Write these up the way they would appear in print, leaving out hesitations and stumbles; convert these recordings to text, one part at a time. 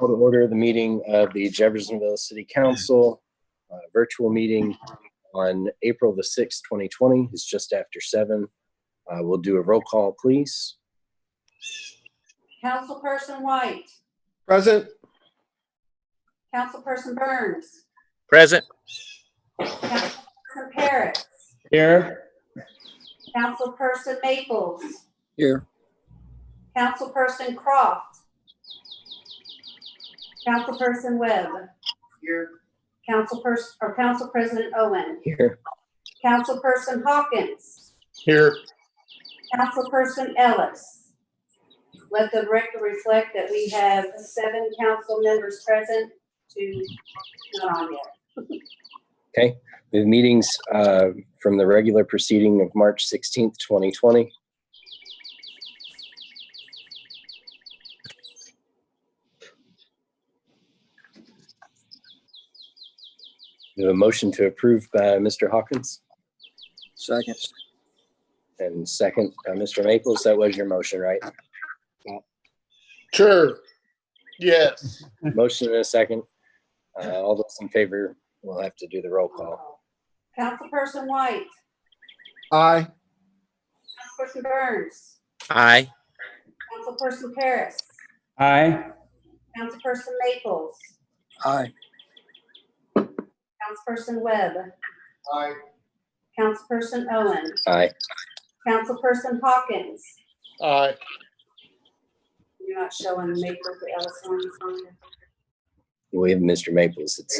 Call to order the meeting of the Jeffersonville City Council, virtual meeting on April the 6th, 2020. It's just after 7. We'll do a roll call, please. Councilperson White. Present. Councilperson Burns. Present. Councilperson Parris. Here. Councilperson Maples. Here. Councilperson Croft. Councilperson Webb. Here. Council President Owen. Here. Councilperson Hawkins. Here. Councilperson Ellis. Let the record reflect that we have 7 council members present to not on yet. Okay. We have meetings from the regular proceeding of March 16th, 2020. We have a motion to approve by Mr. Hawkins. Second. And second by Mr. Maples. That was your motion, right? Sure. Yes. Motion and a second. All those in favor, we'll have to do the roll call. Councilperson White. Aye. Councilperson Burns. Aye. Councilperson Parris. Aye. Councilperson Maples. Aye. Councilperson Webb. Aye. Councilperson Owen. Aye. Councilperson Hawkins. Aye. You're not showing Maples or Ellis on the phone. We have Mr. Maples. It's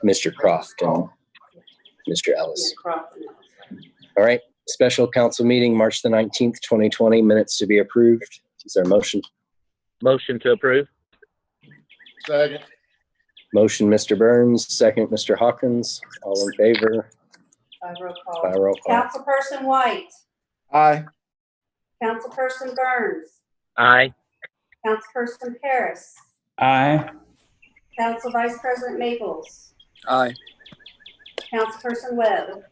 Mr. Croft and Mr. Ellis. Yeah, Croft and Ellis. All right. Special council meeting, March the 19th, 2020. Minutes to be approved. Is there a motion? Motion to approve. Second. Motion, Mr. Burns. Second, Mr. Hawkins. All in favor? By roll call. By roll call. Councilperson White. Aye. Councilperson Burns. Aye. Councilperson Parris. Aye. Council Vice President Maples. Aye. Councilperson Webb.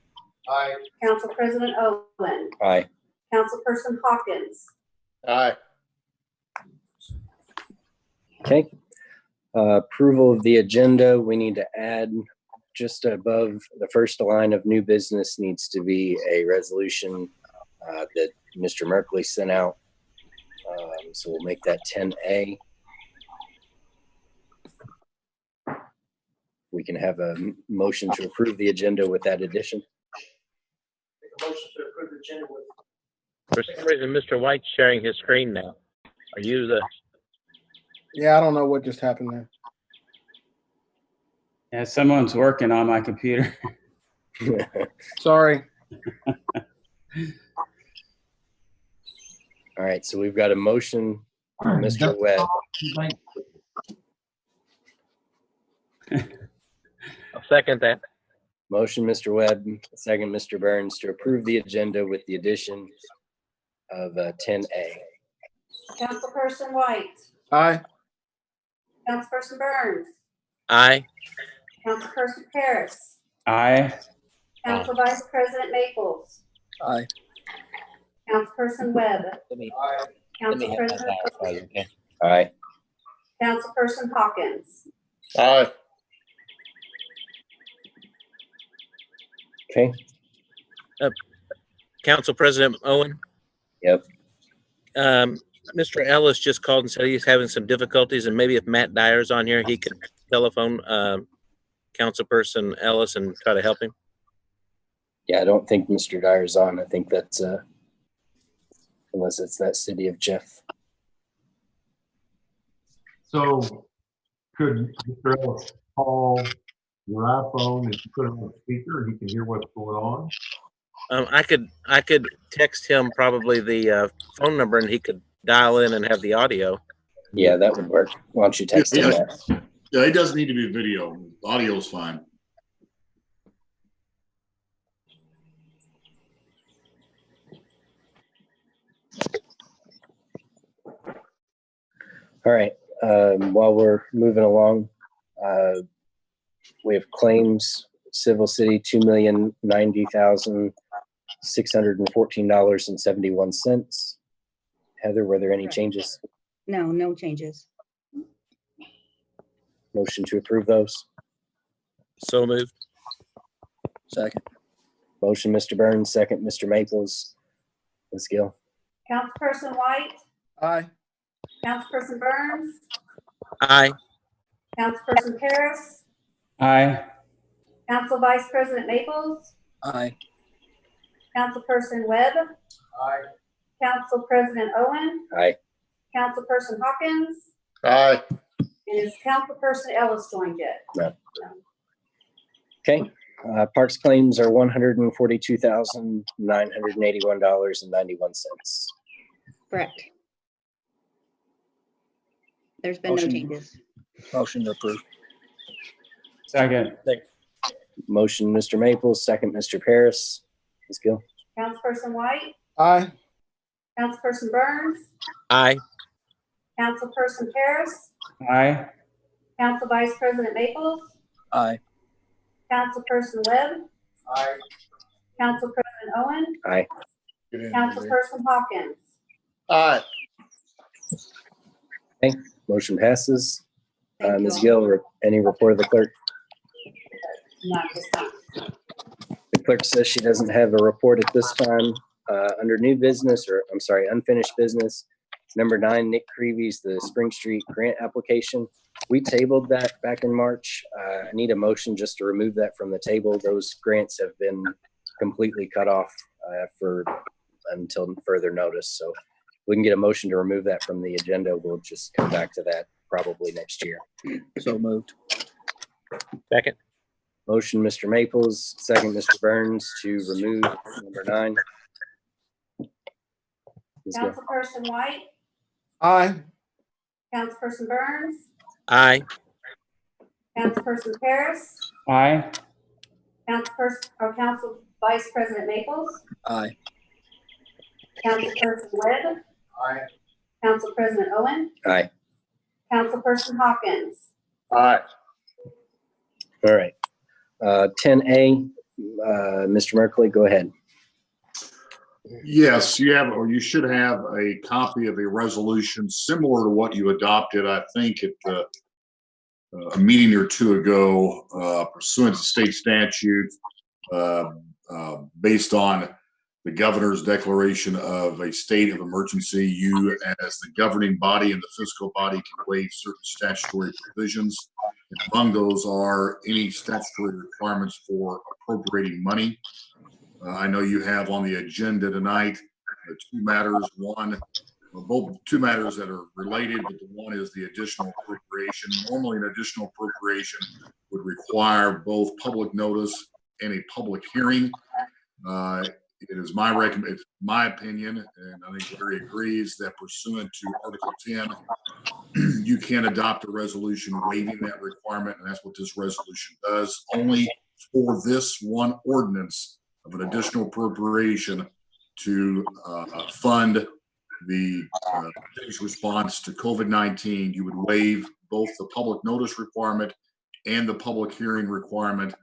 Aye. Council President Owen. Aye. Councilperson Hawkins. Aye. Okay. Approval of the agenda. We need to add just above the first line of new business needs to be a resolution that Mr. Merkley sent out. So we'll make that 10A. We can have a motion to approve the agenda with that addition. Motion to approve the agenda with. For some reason, Mr. White's sharing his screen now. Are you the? Yeah, I don't know what just happened there. Yeah, someone's working on my computer. Sorry. All right, so we've got a motion, Mr. Webb. I'll second that. Motion, Mr. Webb. Second, Mr. Burns, to approve the agenda with the addition of 10A. Councilperson White. Aye. Councilperson Burns. Aye. Councilperson Parris. Aye. Council Vice President Maples. Aye. Councilperson Webb. Aye. Council President Owen. Aye. Councilperson Hawkins. Aye. Okay. Council President Owen. Yep. Mr. Ellis just called and said he's having some difficulties, and maybe if Matt Dyer's on here, he could telephone Councilperson Ellis and try to help him. Yeah, I don't think Mr. Dyer's on. I think that's unless it's that city of Jeff. So could Mr. Ellis call your iPhone and put it on speaker and he can hear what's going on? I could text him probably the phone number, and he could dial in and have the audio. Yeah, that would work. Why don't you text him that? Yeah, it doesn't need to be video. Audio's fine. All right. While we're moving along, we have claims. Civil City, $2,090,614.71. Heather, were there any changes? No, no changes. Motion to approve those. So moved. Second. Motion, Mr. Burns, second, Mr. Maples. Ms. Gill. Councilperson White, Aye. Councilperson Burns, Aye. Councilperson Paris, Aye. Council Vice President Maples, Aye. Councilperson Webb, Aye. Council President Owen, Aye. Councilperson Hawkins, Aye. and is Councilperson Ellis joined yet? No. Okay. Parks claims are $142,981.91. Correct. There's been no Motion. changes. Motion to approve. Second. Motion, Mr. Maples, second, Mr. Paris. Ms. Gill. Councilperson White, Aye. Councilperson Burns, Aye. Councilperson Paris, Aye. Council Vice President Maples, Aye. Councilperson Webb, Aye. Council President Owen, Aye. Councilperson Hawkins. Aye. Motion passes. Thank you Ms. all. Gill, any report of the clerk? Not this time. The clerk says she doesn't have a report at this time. Under new business, or I'm sorry, unfinished business, number 9, Nick Creevy's the Spring Street grant application. We tabled that back in March. I need a motion just to remove that from the table. Those grants have been completely cut off until further notice. So we can get a motion to remove that from the agenda. We'll just come back to that probably next year. So moved. Second. Motion, Mr. Maples, second, Mr. Burns, to remove number 9. Ms. Gill. Councilperson White, Aye. Councilperson Burns, Aye. Councilperson Paris, Aye. Council Vice President Maples, Aye. Councilperson Webb, Aye. Council President Owen, Aye. Councilperson Hawkins. Aye. All right. 10A, Mr. Merkley, go ahead. Yes, you have, or you should have a copy of a resolution similar to what you adopted, I think, at a meeting or two ago, pursuant to state statute, based on the governor's declaration of a state of emergency. You, as the governing body and the fiscal body, can waive certain statutory provisions. And among those are any statutory requirements for appropriating money. I know you have on the agenda tonight two matters. Both two matters that are related, but the one is the additional appropriation. Normally, an additional appropriation would require both public notice and a public hearing. It is my opinion, and I think Larry agrees, that pursuant to Article 10, you can adopt a resolution waiving that requirement, and that's what this resolution does. Only for this one ordinance of an additional appropriation to fund the state's response to COVID-19, you would waive both the public notice requirement and the public hearing requirement.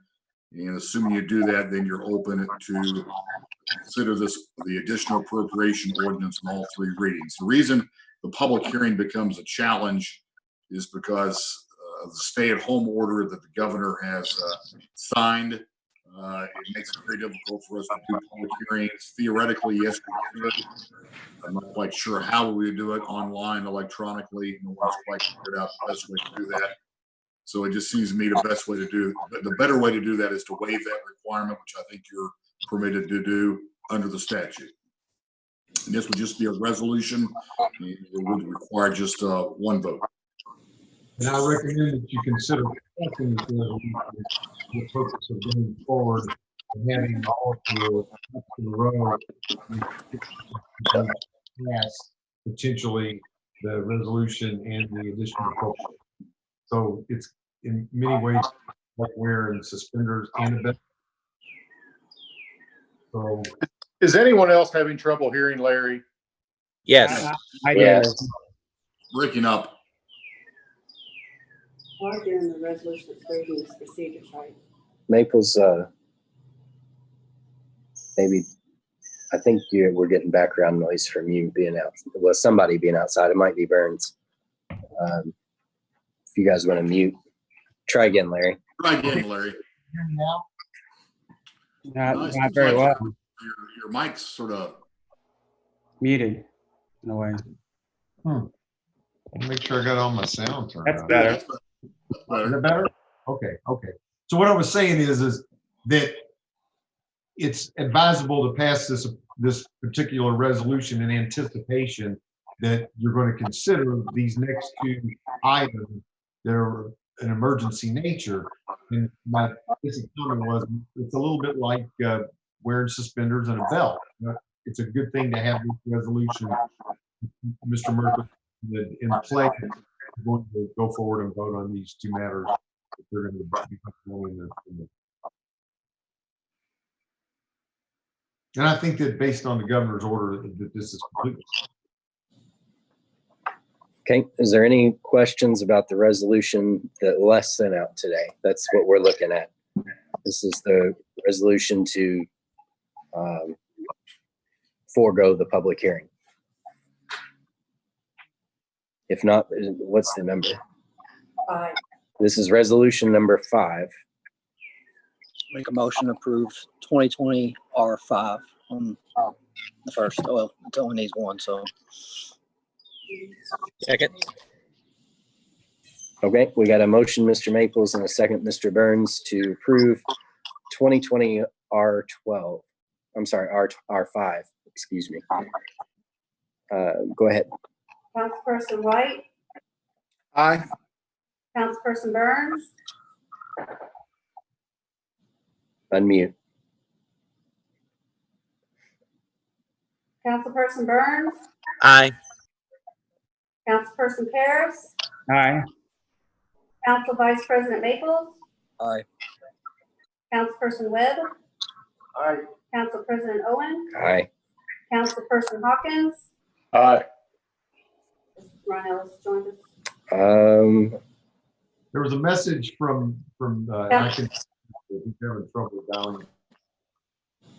And assuming you do that, then you're open to consider this the additional appropriation ordinance in all 3 readings. The reason the public hearing becomes a challenge is because of the stay-at-home order that the governor has signed. It makes it very difficult for us to do public hearings. Theoretically, yes, we could. I'm not quite sure how we would do it online, electronically. No one's quite figured out the best way to do that. So it just seems to me the better way to do that is to waive that requirement, which I think you're permitted to do under the statute. And this would just be a resolution. It would require just one vote. And I recommend that you consider passing this resolution for the purpose of going forward and having all of your ducks in a row and pass potentially the resolution and the additional appropriation. So it's in many ways like wearing suspenders and a belt. So Is anyone else having trouble hearing Larry? Yes. I did. Yes. Breaking up. While doing the resolution, it's reading the procedures, right? Maples, maybe, I think we're getting background noise from you being out. Well, somebody being outside. It might be Burns. If you guys want to mute Try again, Larry. Try again, Larry. Hear me now? Not Seems very like well. Your mic's sort of, Muted in a way. Make sure I got all my sound turned That's on. better. that's Is better. that better? Okay. So what I was saying is that it's advisable to pass this particular resolution in anticipation that you're going to consider these next two items. They're an emergency nature. And my basic comment was, it's a little bit like wearing suspenders and a belt. It's a good thing to have this resolution, Mr. Murphy, in play. We're going to go forward and vote on these two matters. They're going to be and I think that based on the governor's order, that this is completely. Okay, is there any questions about the resolution that Les sent out today? That's what we're looking at. This is the resolution to forego the public hearing. If not, what's the number? 5. This is resolution number 5. Make a motion to approve 2020 R5 on the first. Well, it only needs one, so. Second. Okay, we got a motion, Mr. Maples, and a second, Mr. Burns, to approve 2020 R12. I'm sorry, R5, excuse me. Go ahead. Councilperson White, Aye. Councilperson Burns, Unmute. Councilperson Burns, Aye. Councilperson Paris, Aye. Council Vice President Maples, Aye. Councilperson Webb, Aye. Council President Owen, Aye. Councilperson Hawkins, Aye. Ron Ellis joined us. There was a message from I can, he's having trouble dialing.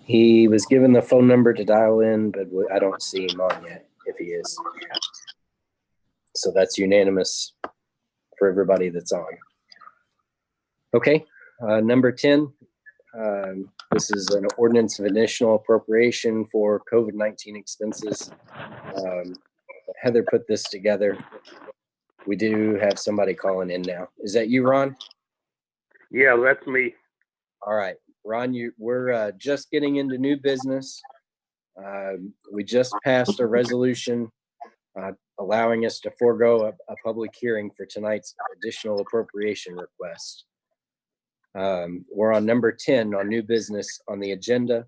He was given the phone number to dial in, but I don't see him on yet, if he is. So that's unanimous for everybody that's on. Okay, number 10. This is an ordinance of additional appropriation for COVID-19 expenses. Heather put this together. We do have somebody calling in now. Is that you, Ron? Yeah, that's me. All right, Ron, we're just getting into new business. We just passed a resolution allowing us to forego a public hearing for tonight's additional appropriation request. We're on number 10 on new business on the agenda.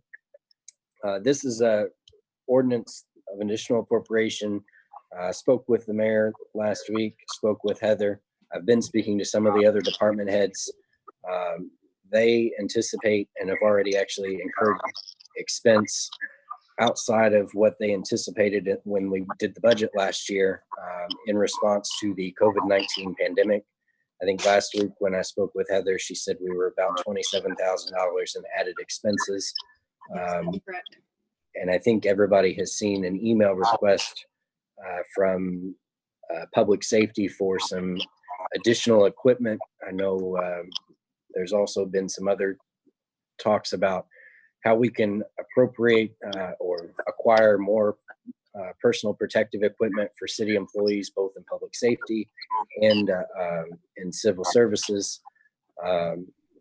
This is a ordinance of additional appropriation. Spoke with the mayor last week, spoke with Heather. I've been speaking to some of the other department heads. They anticipate and have already actually incurred expense outside of what they anticipated when we did the budget last year in response to the COVID-19 pandemic. I think last week when I spoke with Heather, she said we were about $27,000 in added expenses. Correct. And I think everybody has seen an email request from public safety for some additional equipment. I know there's also been some other talks about how we can appropriate or acquire more personal protective equipment for city employees, both in public safety and in civil services.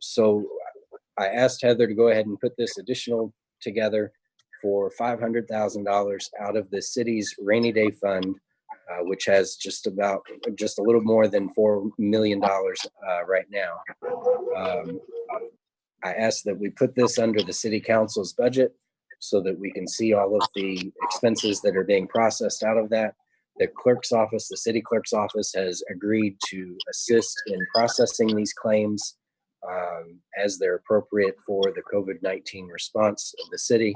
So I asked Heather to go ahead and put this additional together for $500,000 out of the city's rainy day fund, which has just a little more than $4 million right now. I asked that we put this under the city council's budget so that we can see all of the expenses that are being processed out of that. The clerk's office, the city clerk's office, has agreed to assist in processing these claims as they're appropriate for the COVID-19 response of the city.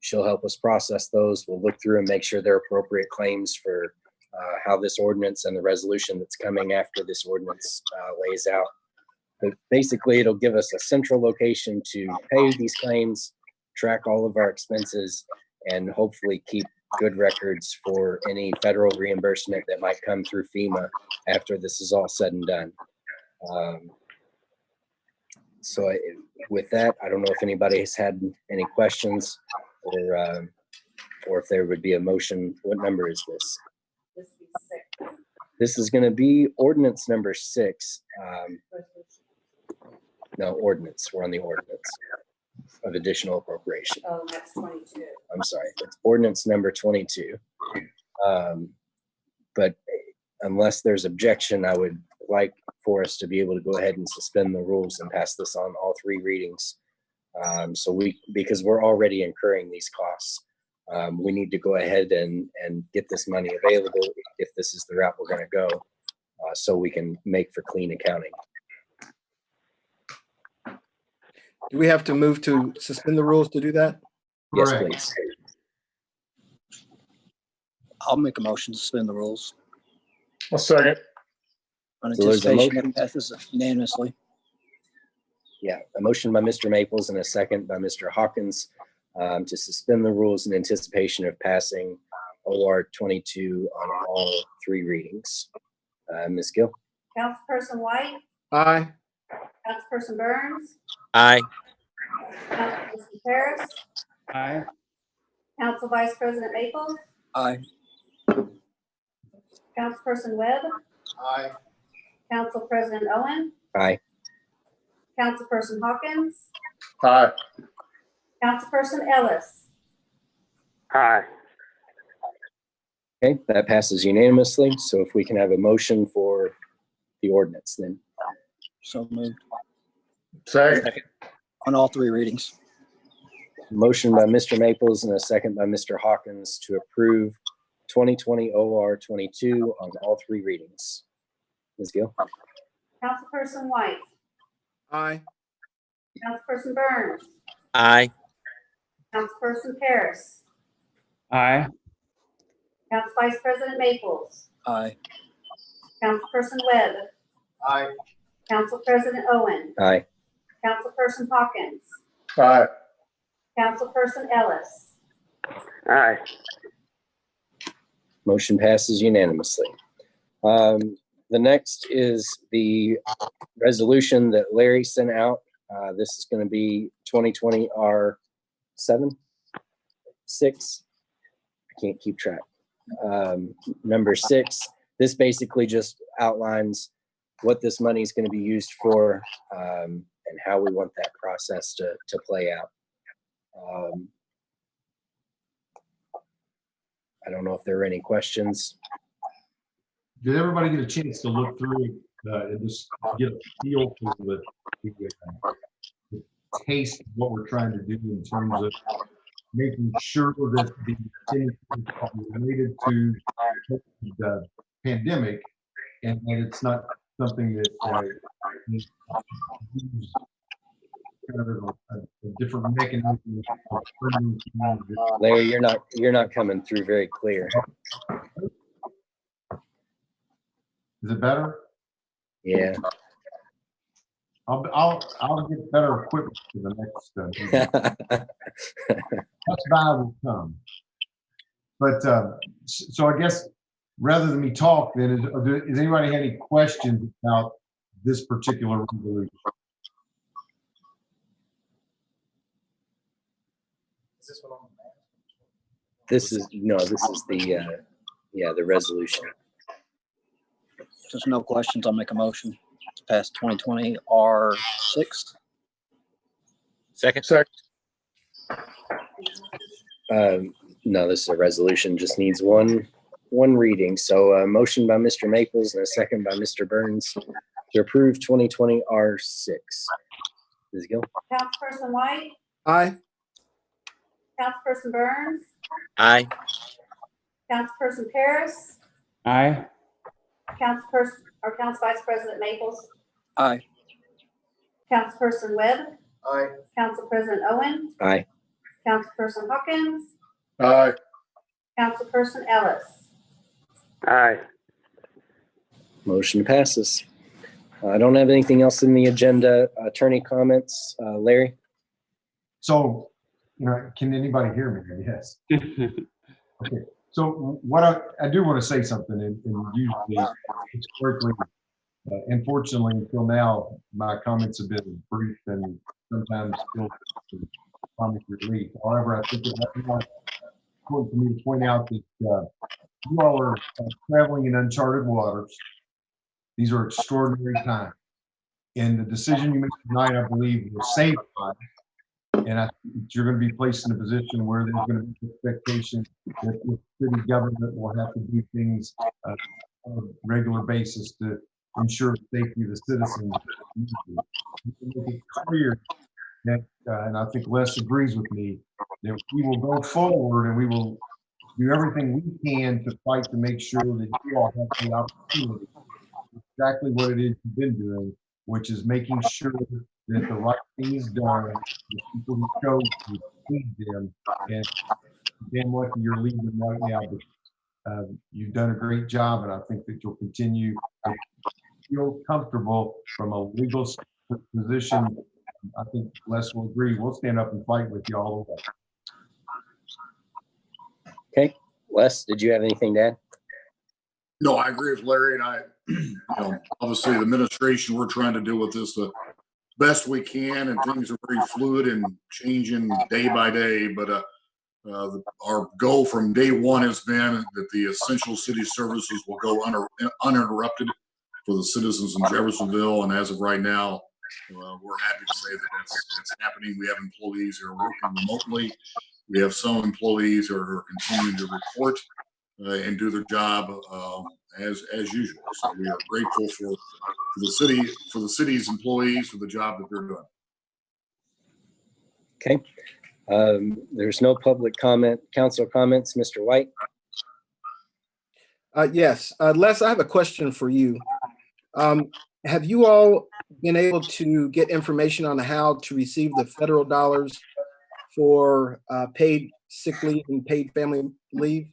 She'll help us process those. We'll look through and make sure they're appropriate claims for how this ordinance and the resolution that's coming after this ordinance lays out. But basically, it'll give us a central location to pay these claims, track all of our expenses, and hopefully keep good records for any federal reimbursement that might come through FEMA after this is all said and done. So with that, I don't know if anybody has had any questions or if there would be a motion. What number is this? This is 6. This is going to be ordinance number 6. No, ordinance. We're on the ordinance of additional appropriation. Oh, that's 22. I'm sorry. It's ordinance number 22. But unless there's objection, I would like for us to be able to go ahead and suspend the rules and pass this on all 3 readings. Because we're already incurring these costs, we need to go ahead and get this money available if this is the route we're going to go, so we can make for clean accounting. Do we have to move to suspend the rules to do that? Yes, Correct. please. I'll make a motion to suspend the rules. I'll second. On So there's a anticipation motion. it passes unanimously. Yeah, a motion by Mr. Maples and a second by Mr. Hawkins to suspend the rules in anticipation of passing OR 22 on all 3 readings. Ms. Gill? Councilperson White, Aye. Councilperson Burns, Aye. Councilperson Paris, Aye. Council Vice President Maples, Aye. Councilperson Webb, Aye. Council President Owen, Aye. Councilperson Hawkins, Aye. Councilperson Ellis. Aye. Okay, that passes unanimously. So if we can have a motion for the ordinance then. So moved Second. on all 3 readings. Motion by Mr. Maples and a second by Mr. Hawkins to approve 2020 OR 22 on all 3 readings. Ms. Gill? Councilperson White, Aye. Councilperson Burns, Aye. Councilperson Paris, Aye. Council Vice President Maples, Aye. Councilperson Webb, Aye. Council President Owen, Aye. Councilperson Hawkins, Aye. Councilperson Ellis. Aye. Motion passes unanimously. The next is the resolution that Larry sent out. This is going to be 2020 R7, 6. I can't keep track. Number 6. This basically just outlines what this money is going to be used for, and how we want that process to play out. I don't know if there are any questions. Did everybody get a chance to look through it and just get a feel for the taste of what we're trying to do in terms of making sure that the things related to the pandemic, and that it's not something that is kind of a different mechanism of funding. Larry, you're not coming through very clear. Is it better? Yeah. I'll get better equipment for the next. That's by will come. But so I guess rather than me talk, then is anybody have any questions about this particular resolution? This is the resolution. There's no questions. I'll make a motion to pass 2020 R6. Second. Second. No, this is a resolution, just needs one reading. So a motion by Mr. Maples and a second by Mr. Burns to approve 2020 R6. Ms. Gill? Councilperson White, Aye. Councilperson Burns, Aye. Councilperson Paris, Aye. Council Vice President Maples, Aye. Councilperson Webb, Aye. Council President Owen, Aye. Councilperson Hawkins, Aye. Councilperson Ellis. Aye. Motion passes. I don't have anything else in the agenda. Attorney comments, Larry? So, can anybody hear me? Yes. Okay. So what I do want to say something, and usually historically, Unfortunately, until now, my comments have been brief and sometimes still comic relief. However, I think it's important for me to point out that you all are traveling in uncharted waters. These are extraordinary times. And the decision you made tonight, I believe, will save lives. And I think that you're going to be placed in a position where there's going to be expectation that the city government will have to do things on a regular basis to ensure the safety of the citizens. Make it clear that, and I think Les agrees with me, that we will go forward and we will do everything we can to fight to make sure that you all have the opportunity, exactly what it is you've been doing, which is making sure that the right thing is done, the people who chose to lead them, and damn lucky you're leading them right now, but you've done a great job, and I think that you'll continue to feel comfortable from a legal position. I think Les will agree. We'll stand up and fight with you all the way. Okay, Les, did you have anything to add? No, I agree with Larry, and obviously the administration, we're trying to deal with this the best we can, and things are very fluid and changing day by day. But our goal from day one has been that the essential city services will go uninterrupted for the citizens in Jeffersonville, and as of right now, we're happy to say that that's happening. We have employees who are working remotely. We have some employees who are continuing to report and do their job as usual. So we are grateful for the city's employees for the job that they're doing. Okay. There's no public comment. Council comments, Mr. White. Yes, Les, I have a question for you. Have you all been able to get information on how to receive the federal dollars for paid sick leave and paid family leave?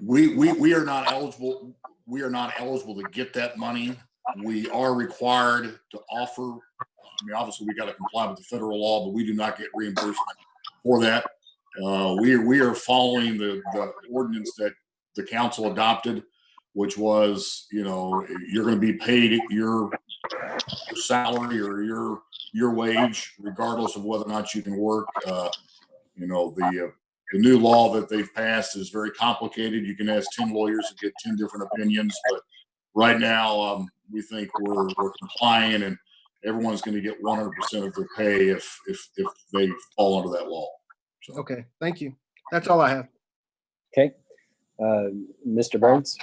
We are not eligible. We are not eligible to get that money. We are required to offer. I mean, obviously, we got to comply with the federal law, but we do not get reimbursement for that. We are following the ordinance that the council adopted, which was, you're going to be paid your salary or your wage, regardless of whether or not you can work. The new law that they've passed is very complicated. You can ask 10 lawyers to get 10 different opinions, but right now we think we're complying, and everyone's going to get 100% of their pay if they fall under that law. So. Okay, thank you. That's all I have. Okay, Mr. Burns.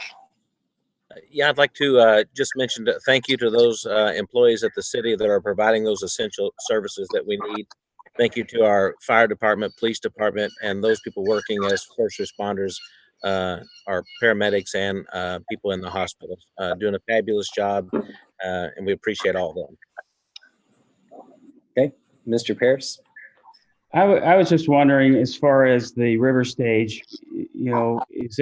Yeah, I'd like to just mention thank you to those employees at the city that are providing those essential services that we need. Thank you to our fire department, police department, and those people working as first responders, our paramedics, and people in the hospitals, doing a fabulous job, and we appreciate all of them. Okay, Mr. Pierce. I was just wondering, as far as the river stage, is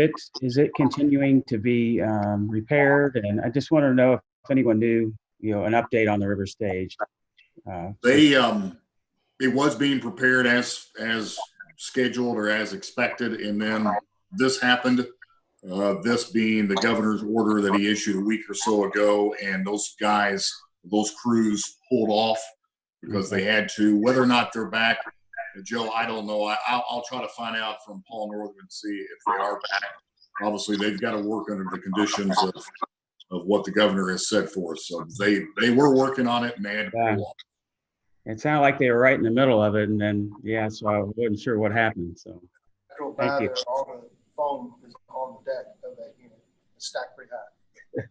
it continuing to be repaired? And I just want to know if anyone knew, an update on the river stage. It was being prepared as scheduled or as expected, and then this happened. This being the governor's order that he issued a week or so ago, and those crews pulled off because they had to. Whether or not they're back, Joe, I don't know. I'll try to find out from Paul Northern and see if they are back. Obviously, they've got to work under the conditions of what the governor has set forth. So they were working on it, and they had to pull off. It sounded like they were right in the middle of it, and then so I wasn't sure what happened. So thank you. All the foam is on the deck of that unit. It's stacked pretty high.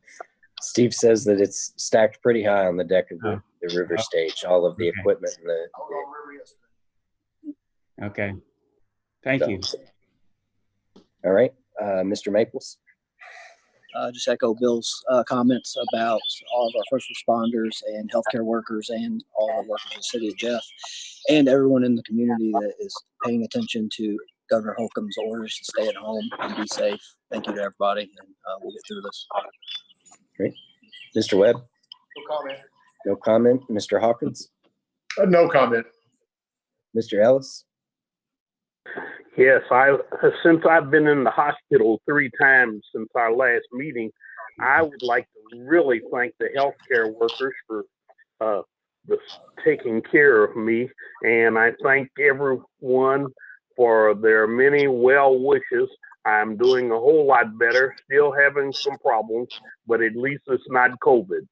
Steve says that it's stacked pretty high on the deck of the river stage, all of the equipment. Okay. Thank you. All right. Mr. Maples. Just echo Bill's comments about all of our first responders and healthcare workers and all the workers in the city of Jeff and everyone in the community that is paying attention to Governor Holcomb's orders to stay at home and be safe. Thank you to everybody, and we'll get through this. Great. Mr. Webb? No comment. No comment. Mr. Hawkins? No comment. Mr. Ellis? Yes, since I've been in the hospital 3 times since our last meeting, I would like to really thank the healthcare workers for taking care of me, and I thank everyone for their many well wishes. I'm doing a whole lot better, still having some problems, but at least it's not COVID.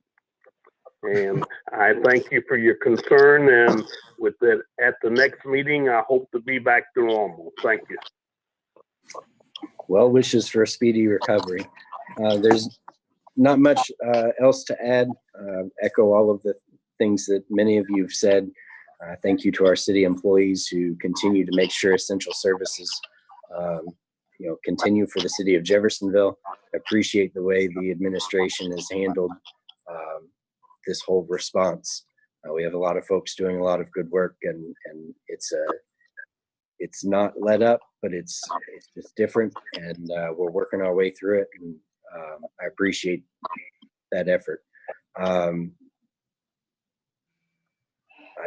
And I thank you for your concern, and with that, at the next meeting, I hope to be back to normal. Thank you. Well wishes for a speedy recovery. There's not much else to add. Echo all of the things that many of you have said. Thank you to our city employees who continue to make sure essential services continue for the city of Jeffersonville. Appreciate the way the administration has handled this whole response. We have a lot of folks doing a lot of good work, and it's not let up, but it's just different, and we're working our way through it, and I appreciate that effort. I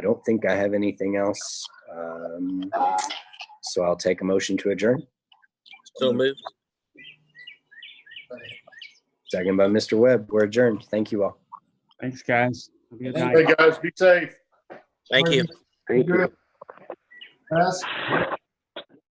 don't think I have anything else, so I'll take a motion to adjourn. So moved. Second by Mr. Webb. We're adjourned. Thank you all. Thanks, guys. Have a good night. Hey guys, be safe. Thank you. Thank you. Pass.